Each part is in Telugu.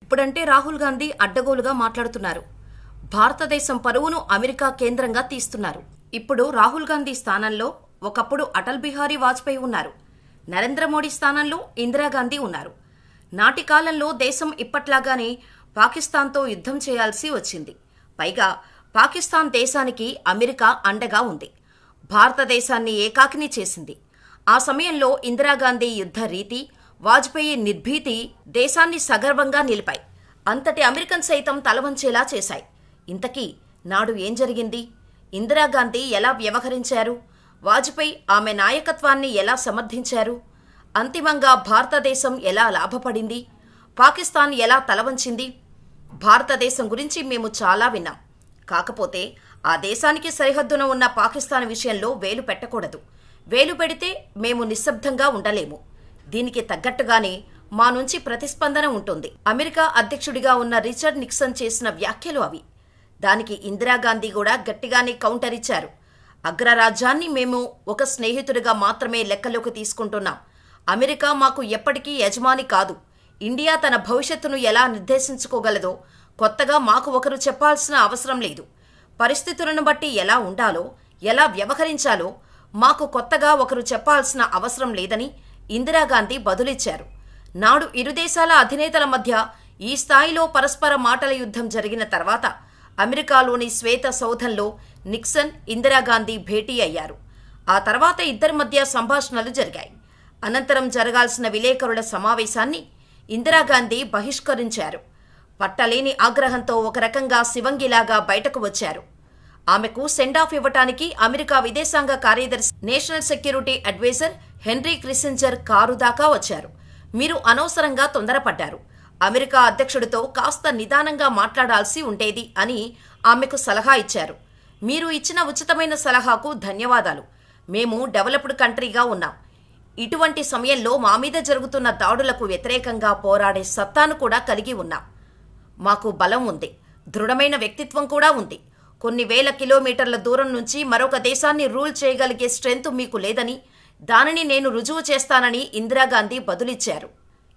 ఇప్పుడంటే రాహుల్ గాంధీ అడ్డగోలుగా మాట్లాడుతున్నారు. భారతదేశం పరువును అమెరికా కేంద్రంగా తీస్తున్నారు. ఇప్పుడు రాహుల్ గాంధీ స్థానంలో ఒకప్పుడు అటల్ బిహారీ వాజ్పేయి ఉన్నారు. నరేంద్ర మోడీ స్థానంలో ఇందిరాగాంధీ ఉన్నారు. నాటి కాలంలో దేశం ఇప్పట్లాగానే పాకిస్తాన్తో యుద్ధం చేయాల్సి వచ్చింది. పైగా పాకిస్తాన్ దేశానికి అమెరికా అండగా ఉంది. భారతదేశాన్ని ఏకాకిని చేసింది. ఆ సమయంలో ఇందిరాగాంధీ యుద్ధ రీతి, వాజ్పేయి నిర్భీతి దేశాన్ని సగర్వంగా నిలిపాయి. అంతటి అమెరికన్ సైతం తలవంచేలా చేశాయి. ఇంతకీ నాడు ఏం జరిగింది? ఇందిరాగాంధీ ఎలా వ్యవహరించారు? వాజ్పేయి ఆమె నాయకత్వాన్ని ఎలా సమర్థించారు? అంతిమంగా భారతదేశం ఎలా లాభపడింది? పాకిస్తాన్ ఎలా తలవంచింది? భారతదేశం గురించి మేము చాలా విన్నాం. కాకపోతే ఆ దేశానికి సరిహద్దున ఉన్న పాకిస్తాన్ విషయంలో వేలు పెట్టకూడదు. వేలు పెడితే మేము నిశ్శబ్దంగా ఉండలేము. దీనికి తగ్గట్టుగానే మా నుంచి ప్రతిస్పందన ఉంటుంది. అమెరికా అధ్యక్షుడిగా ఉన్న రిచర్డ్ నిక్సన్ చేసిన వ్యాఖ్యలు అవి. దానికి ఇందిరాగాంధీ కూడా గట్టిగానే కౌంటర్ ఇచ్చారు. అగ్రరాజ్యాన్ని మేము ఒక స్నేహితుడిగా మాత్రమే లెక్కలోకి తీసుకుంటున్నాం. అమెరికా మాకు ఎప్పటికీ యజమాని కాదు. ఇండియా తన భవిష్యత్తును ఎలా నిర్దేశించుకోగలదో కొత్తగా మాకు ఒకరు చెప్పాల్సిన అవసరం లేదు. పరిస్థితులను బట్టి ఎలా ఉండాలో, ఎలా వ్యవహరించాలో మాకు కొత్తగా ఒకరు చెప్పాల్సిన అవసరం లేదని ఇందిరాగాంధీ బదులిచ్చారు. నాడు ఇరు దేశాల అధినేతల మధ్య ఈ స్థాయిలో పరస్పర మాటల యుద్ధం జరిగిన తర్వాత అమెరికాలోని శ్వేత సౌధంలో నిక్సన్, ఇందిరాగాంధీ భేటీ అయ్యారు. ఆ తర్వాత ఇద్దరి మధ్య సంభాషణలు జరిగాయి. అనంతరం జరగాల్సిన విలేకరుల సమావేశాన్ని ఇందిరాగాంధీ బహిష్కరించారు. పట్టలేని ఆగ్రహంతో ఒక రకంగా శివంగిలాగా బయటకు వచ్చారు. ఆమెకు సెండ్ ఆఫ్ ఇవ్వటానికి అమెరికా విదేశాంగ కార్యదర్శి, national security adviser Henry Kissinger car దాకా వచ్చారు. మీరు అనవసరంగా తొందరపడ్డారు. అమెరికా అధ్యక్షుడితో కాస్త నిదానంగా మాట్లాడాల్సి ఉండేది అని ఆమెకు సలహా ఇచ్చారు. మీరు ఇచ్చిన ఉచితమైన సలహాకు ధన్యవాదాలు. మేము డెవలప్డ్ కంట్రీగా ఉన్నాం. ఇటువంటి సమయంలో మా మీద జరుగుతున్న దాడులకు వ్యతిరేకంగా పోరాడే సత్తాను కూడా కలిగి ఉన్నాం. మాకు బలం ఉంది. దృఢమైన వ్యక్తిత్వం కూడా ఉంది. కొన్ని వేల కిలోమీటర్ల దూరం నుంచి మరొక దేశాన్ని రూల్ చేయగలిగే స్ట్రెంత్ మీకు లేదని, దానిని నేను రుజువు చేస్తానని ఇందిరాగాంధీ బదులిచ్చారు.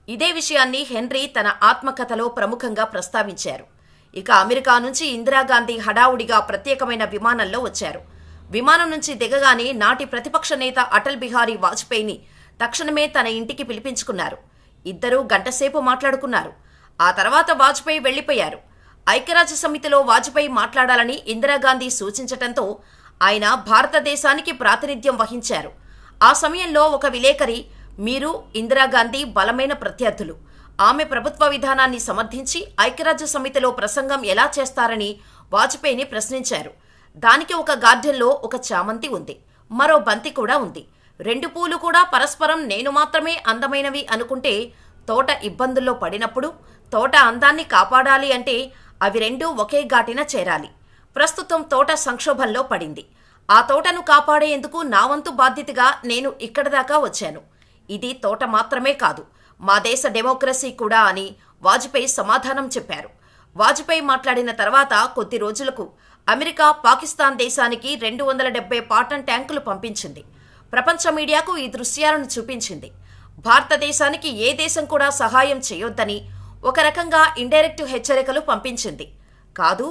ఇదే విషయాన్ని హెన్రీ తన ఆత్మకథలో ప్రముఖంగా ప్రస్తావించారు. ఇక అమెరికా నుంచి ఇందిరాగాంధీ హడావుడిగా ప్రత్యేకమైన విమానంలో వచ్చారు. విమానం నుంచి దిగగానే నాటి ప్రతిపక్ష నేత అటల్ బిహారీ వాజ్పేయిని తక్షణమే తన ఇంటికి పిలిపించుకున్నారు. ఇద్దరూ గంటసేపు మాట్లాడుకున్నారు. ఆ తర్వాత వాజ్పేయి వెళ్లిపోయారు. ఐక్యరాజ్య సమితిలో వాజ్పేయి మాట్లాడాలని ఇందిరాగాంధీ సూచించటంతో ఆయన భారతదేశానికి ప్రాతినిధ్యం వహించారు. ఆ సమయంలో ఒక విలేకరి, మీరు ఇందిరాగాంధీ బలమైన ప్రత్యర్థులు. ఆమె ప్రభుత్వ విధానాన్ని సమర్థించి ఐక్యరాజ్య సమితిలో ప్రసంగం ఎలా చేస్తారని వాజ్పేయిని ప్రశ్నించారు. దానికి ఒక గార్డెన్లో ఒక చామంతి ఉంది, మరో బంతి కూడా ఉంది. రెండు పూలు కూడా పరస్పరం నేను మాత్రమే అందమైనవి అనుకుంటే తోట ఇబ్బందుల్లో పడినప్పుడు తోట అందాన్ని కాపాడాలి అంటే అవి రెండూ ఒకే ఘాటిన చేరాలి. ప్రస్తుతం తోట సంక్షోభంలో పడింది. ఆ తోటను కాపాడేందుకు నా వంతు బాధ్యతగా నేను ఇక్కడి దాకా వచ్చాను. ఇది తోట మాత్రమే కాదు, మా దేశ డెమోక్రసీ కూడా అని వాజ్పేయి సమాధానం చెప్పారు. వాజ్పేయి మాట్లాడిన తర్వాత కొద్ది రోజులకు అమెరికా పాకిస్తాన్ దేశానికి 270 పాటన్ ట్యాంకులు పంపించింది. ప్రపంచ మీడియాకు ఈ దృశ్యాలను చూపించింది. భారతదేశానికి ఏ దేశం కూడా సహాయం చేయొద్దని ఒక రకంగా ఇండైరెక్ట్ హెచ్చరికలు పంపించింది. కాదు,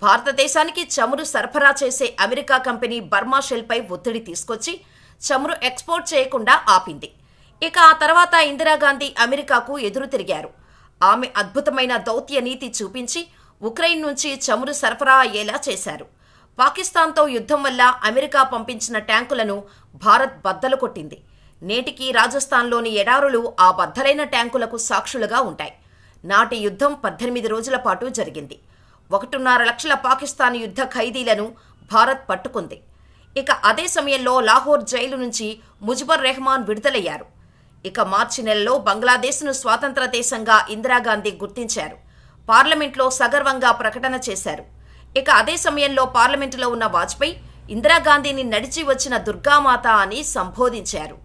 భారతదేశానికి చమురు సరఫరా చేసే అమెరికా కంపెనీ బర్మా షెల్పై ఒత్తిడి తీసుకొచ్చి చమురు ఎక్స్పోర్ట్ చేయకుండా ఆపింది. ఇక ఆ తర్వాత ఇందిరాగాంధీ అమెరికాకు ఎదురు తిరిగారు. ఆమె అద్భుతమైన దౌత్య నీతి చూపించి ఉక్రెయిన్ నుంచి చమురు సరఫరా అయ్యేలా చేశారు. పాకిస్తాన్తో యుద్ధం వల్ల అమెరికా పంపించిన ట్యాంకులను భారత్ బద్దలు కొట్టింది. నేటికి రాజస్థాన్లోని ఎడారులు ఆ బద్దలైన ట్యాంకులకు సాక్షులుగా ఉంటాయి. నాటి యుద్ధం 18 రోజుల పాటు జరిగింది. 1.5 లక్షల పాకిస్తాన్ యుద్ధ ఖైదీలను భారత్ పట్టుకుంది. ఇక అదే సమయంలో లాహోర్ జైలు నుంచి ముజిబుర్ రెహమాన్ విడుదలయ్యారు. ఇక మార్చి నెలలో బంగ్లాదేశ్ను స్వాతంత్ర దేశంగా ఇందిరాగాంధీ గుర్తించారు. పార్లమెంట్లో సగర్వంగా ప్రకటన చేశారు. ఇక అదే సమయంలో పార్లమెంటులో ఉన్న వాజ్పేయి ఇందిరాగాంధీని నడిచి వచ్చిన దుర్గామాత అని సంబోధించారు.